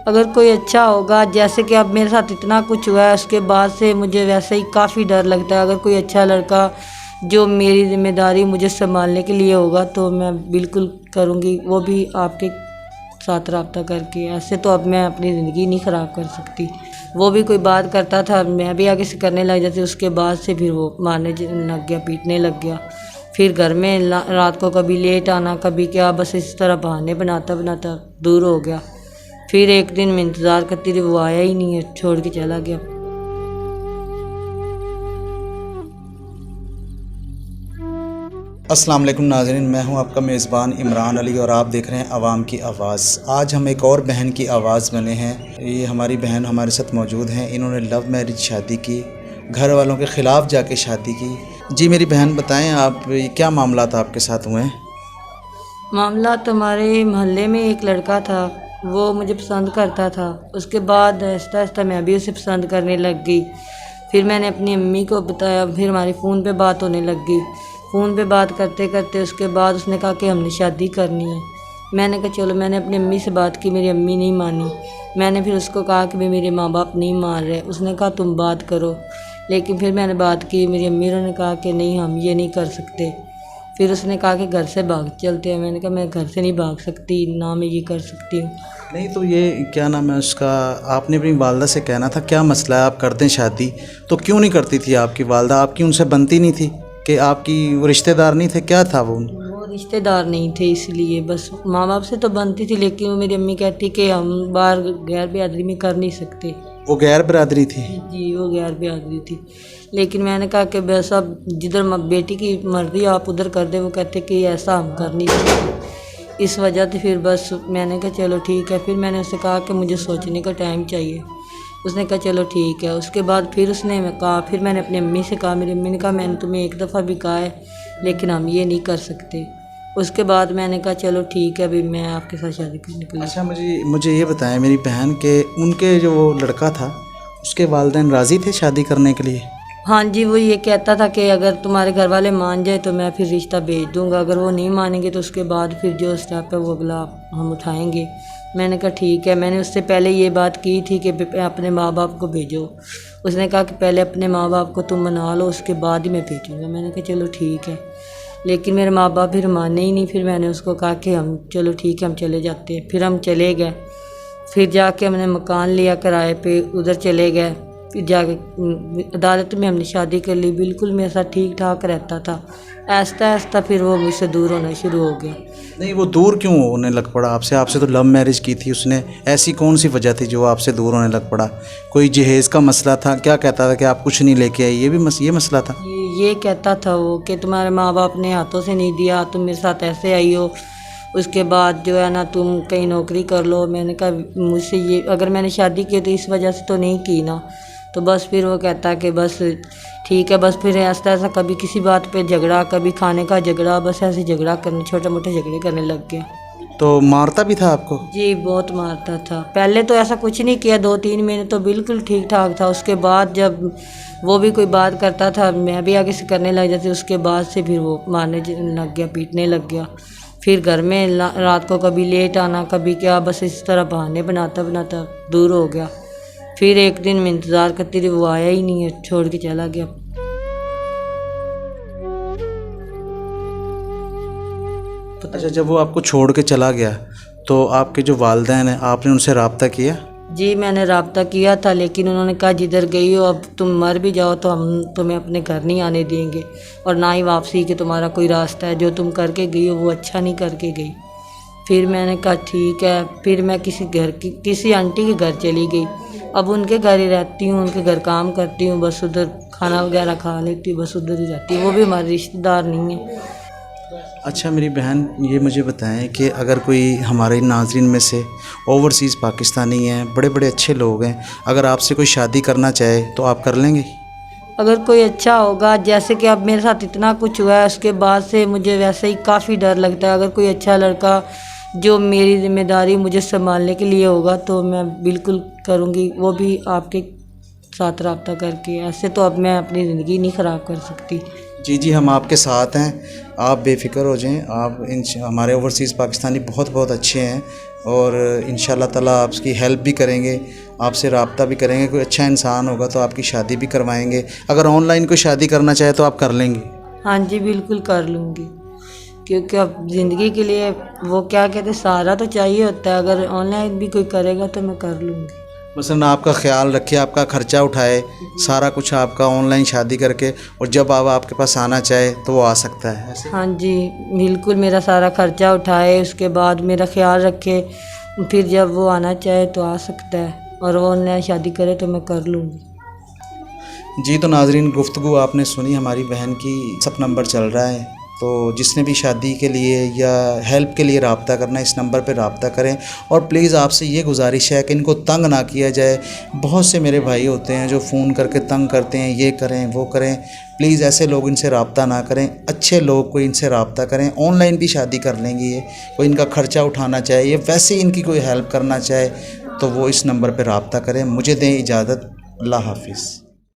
اگر کوئی اچھا ہوگا، جیسے کہ اب میرے ساتھ اتنا کچھ ہوا ہے، اس کے بعد سے مجھے ویسے ہی کافی ڈر لگتا ہے۔ اگر کوئی اچھا لڑکا جو میری ذمہ داری مجھے سنبھالنے کے لیے ہوگا تو میں بالکل کروں گی، وہ بھی آپ کے ساتھ رابطہ کر کے۔ ایسے تو اب میں اپنی زندگی نہیں خراب کر سکتی۔ وہ بھی کوئی بات کرتا تھا، میں بھی آگے سے کرنے لگ جاتی، اس کے بعد سے پھر وہ مارنے لگ گیا، پیٹنے لگ گیا۔ پھر گھر میں رات کو کبھی لیٹ آنا، کبھی کیا، بس اس طرح بہانے بناتا دور ہو گیا۔ پھر ایک دن میں انتظار کرتی رہی، وہ آیا ہی نہیں ہے، چھوڑ کے چلا گیا۔ السلام علیکم ناظرین، میں ہوں آپ کا میزبان عمران علی اور آپ دیکھ رہے ہیں عوام کی آواز۔ آج ہم ایک اور بہن کی آواز بنے ہیں۔ یہ ہماری بہن ہمارے ساتھ موجود ہیں۔ انہوں نے لو میرج شادی کی، گھر والوں کے خلاف جا کے شادی کی۔ جی میری بہن بتائیں، آپ کیا معاملات آپ کے ساتھ ہوئے ہیں؟ معاملات ہمارے محلے میں ایک لڑکا تھا، وہ مجھے پسند کرتا تھا۔ اس کے بعد آہستہ آہستہ میں بھی اسے پسند کرنے لگ گئی۔ پھر میں نے اپنی امی کو بتایا، پھر ہماری فون پہ بات ہونے لگ گئی۔ فون پہ بات کرتے کرتے اس کے بعد اس نے کہا کہ ہم نے شادی کرنی ہے۔ میں نے کہا چلو، میں نے اپنی امی سے بات کی، میری امی نہیں مانی۔ میں نے پھر اس کو کہا کہ میرے ماں باپ نہیں مان رہے۔ اس نے کہا تم بات کرو، لیکن پھر میں نے بات کی، میری امی نے کہا کہ نہیں، ہم یہ نہیں کر سکتے۔ پھر اس نے کہا کہ گھر سے بھاگ چلتے ہیں۔ میں نے کہا میں گھر سے نہیں بھاگ سکتی، نہ میں یہ کر سکتی ہوں۔ نہیں تو یہ کیا نام ہے اس کا، آپ نے اپنی والدہ سے کہنا تھا کیا مسئلہ ہے، آپ کر دیں شادی، تو کیوں نہیں کرتی تھی آپ کی والدہ؟ آپ کی ان سے بنتی نہیں تھی کہ آپ کی وہ رشتہ دار نہیں تھے، کیا تھا وہ رشتہ دار نہیں تھے، اس لیے بس ماں باپ سے تو بنتی تھی، لیکن وہ میری امی کہتی کہ ہم باہر غیر برادری میں کر نہیں سکتے۔ وہ غیر برادری تھی؟ جی وہ غیر برادری تھی، لیکن میں نے کہا کہ بس اب جدھر بیٹی کی مرضی آپ ادھر کر دیں۔ وہ کہتے کہ ایسا ہم کر نہیں سکتے، اس وجہ سے پھر بس میں نے کہا چلو ٹھیک ہے۔ پھر میں نے اسے کہا کہ مجھے سوچنے کا ٹائم چاہیے۔ اس نے کہا چلو ٹھیک ہے۔ اس کے بعد پھر اس نے کہا، پھر میں نے اپنی امی سے کہا، میری امی نے کہا میں نے تمہیں ایک دفعہ بھی کہا ہے، لیکن ہم یہ نہیں کر سکتے۔ اس کے بعد میں نے کہا چلو ٹھیک ہے، ابھی میں آپ کے ساتھ شادی کرنے کے لیے۔ اچھا مجھے یہ بتائیں میری بہن کہ ان کے جو وہ لڑکا تھا اس کے والدین راضی تھے شادی کرنے کے لیے؟ ہاں جی، وہ یہ کہتا تھا کہ اگر تمہارے گھر والے مان جائے تو میں پھر رشتہ بھیج دوں گا، اگر وہ نہیں مانیں گے تو اس کے بعد پھر جو اسٹیپ ہے وہ اگلا ہم اٹھائیں گے۔ میں نے کہا ٹھیک ہے۔ میں نے اس سے پہلے یہ بات کی تھی کہ اپنے ماں باپ کو بھیجو۔ اس نے کہا کہ پہلے اپنے ماں باپ کو تم منا لو، اس کے بعد ہی میں بھیجوں گا۔ میں نے کہا چلو ٹھیک ہے، لیکن میرے ماں باپ پھر مانے ہی نہیں۔ پھر میں نے اس کو کہا کہ ہم چلو ٹھیک ہے، ہم چلے جاتے ہیں۔ پھر ہم چلے گئے، پھر جا کے ہم نے مکان لیا کرائے پہ، ادھر چلے گئے۔ پھر جا کے عدالت میں ہم نے شادی کر لی، بالکل میرے ساتھ ٹھیک ٹھاک رہتا تھا۔ آہستہ آہستہ پھر وہ مجھ سے دور ہونا شروع ہو گیا۔ نہیں وہ دور کیوں ہونے لگ پڑا آپ سے؟ آپ سے تو لو میرج کی تھی اس نے، ایسی کون سی وجہ تھی جو آپ سے دور ہونے لگ پڑا؟ کوئی جہیز کا مسئلہ تھا؟ کیا کہتا تھا کہ آپ کچھ نہیں لے کے آئی؟ یہ مسئلہ تھا؟ یہ کہتا تھا وہ کہ تمہارے ماں باپ نے ہاتھوں سے نہیں دیا، تم میرے ساتھ ایسے آئی ہو، اس کے بعد جو ہے نا تم کہیں نوکری کر لو۔ میں نے کہا مجھ سے یہ، اگر میں نے شادی کی تو اس وجہ سے تو نہیں کی نا۔ تو بس پھر وہ کہتا کہ بس ٹھیک ہے، بس پھر ایسا کبھی کسی بات پہ جھگڑا، کبھی کھانے کا جھگڑا، بس ایسے جھگڑا کرنے، چھوٹے موٹے جھگڑے کرنے لگ گیا۔ تو مارتا بھی تھا آپ کو؟ جی بہت مارتا تھا۔ پہلے تو ایسا کچھ نہیں کیا، 2-3 مہینے تو بالکل ٹھیک ٹھاک تھا۔ اس کے بعد جب وہ بھی کوئی بات کرتا تھا، میں بھی آگے سے کرنے لگ جاتی، اس کے بعد سے پھر وہ مارنے لگ گیا، پیٹنے لگ گیا۔ پھر گھر میں رات کو کبھی لیٹ آنا، کبھی کیا، بس اس طرح بہانے بناتا دور ہو گیا۔ پھر ایک دن میں انتظار کرتی رہی، وہ آیا ہی نہیں ہے، چھوڑ کے چلا گیا۔ اچھا جب وہ آپ کو چھوڑ کے چلا گیا تو آپ کے جو والدین ہیں، آپ نے ان سے رابطہ کیا؟ جی میں نے رابطہ کیا تھا، لیکن انہوں نے کہا جدھر گئی ہو اب تم مر بھی جاؤ تو ہم تمہیں اپنے گھر نہیں آنے دیں گے، اور نہ ہی واپسی کہ تمہارا کوئی راستہ ہے، جو تم کر کے گئی ہو وہ اچھا نہیں کر کے گئی۔ پھر میں نے کہا ٹھیک ہے۔ پھر میں کسی آنٹی کے گھر چلی گئی۔ اب ان کے گھر ہی رہتی ہوں، ان کے گھر کام کرتی ہوں، بس ادھر کھانا وغیرہ کھا لیتی ہوں، بس ادھر ہی رہتی ہوں۔ وہ بھی ہمارے رشتہ دار نہیں ہیں۔ اچھا میری بہن یہ مجھے بتائیں کہ اگر کوئی ہمارے ناظرین میں سے اوورسیز پاکستانی ہیں، بڑے بڑے اچھے لوگ ہیں، اگر آپ سے کوئی شادی کرنا چاہے تو آپ کر لیں گے؟ اگر کوئی اچھا ہوگا، جیسے کہ اب میرے ساتھ اتنا کچھ ہوا ہے، اس کے بعد سے مجھے ویسے ہی کافی ڈر لگتا ہے۔ اگر کوئی اچھا لڑکا جو میری ذمہ داری مجھے سنبھالنے کے لیے ہوگا تو میں بالکل کروں گی، وہ بھی آپ کے ساتھ رابطہ کر کے۔ ایسے تو اب میں اپنی زندگی نہیں خراب کر سکتی۔ جی ہم آپ کے ساتھ ہیں، آپ بے فکر ہو جائیں۔ آپ ہمارے اوورسیز پاکستانی بہت اچھے ہیں اور انشاءاللہ تعالیٰ آپ کی ہیلپ بھی کریں گے, آپ سے رابطہ بھی کریں گے. کوئی اچھا انسان ہوگا تو آپ کی شادی بھی کروائیں گے. اگر آن لائن کوئی شادی کرنا چاہے تو آپ کر لیں گے؟ ہاں جی بالکل کر لوں گی, کیونکہ اب زندگی کے لیے وہ کیا کہتے ہیں سہارا تو چاہیے ہوتا ہے. اگر آن لائن بھی کوئی کرے گا تو میں کر لوں گی. مثلاً آپ کا خیال رکھے, آپ کا خرچہ اٹھائے, سارا کچھ آپ کا آن لائن شادی کر کے, اور جب آپ کے پاس آنا چاہے تو وہ آ سکتا ہے ایسے؟ ہاں جی بالکل, میرا سارا خرچہ اٹھائے, اس کے بعد میرا خیال رکھے, پھر جب وہ آنا چاہے تو آ سکتا ہے, اور وہ آن لائن شادی کرے تو میں کر لوں گی. جی تو ناظرین, گفتگو آپ نے سنی ہماری بہن کی. WhatsApp نمبر چل رہا ہے, تو جس نے بھی شادی کے لیے یا ہیلپ کے لیے رابطہ کرنا ہے اس نمبر پہ رابطہ کریں. اور پلیز آپ سے یہ گزارش ہے کہ ان کو تنگ نہ کیا جائے. بہت سے میرے بھائی ہوتے ہیں جو فون کر کے تنگ کرتے ہیں, یہ کریں وہ کریں. پلیز ایسے لوگ ان سے رابطہ نہ کریں. اچھے لوگ کوئی ان سے رابطہ کریں. آن لائن بھی شادی کر لیں گے, یہ کوئی ان کا خرچہ اٹھانا چاہے یا ویسے ہی ان کی کوئی ہیلپ کرنا چاہے تو وہ اس نمبر پہ رابطہ کریں. مجھے دیں اجازت. اللہ حافظ.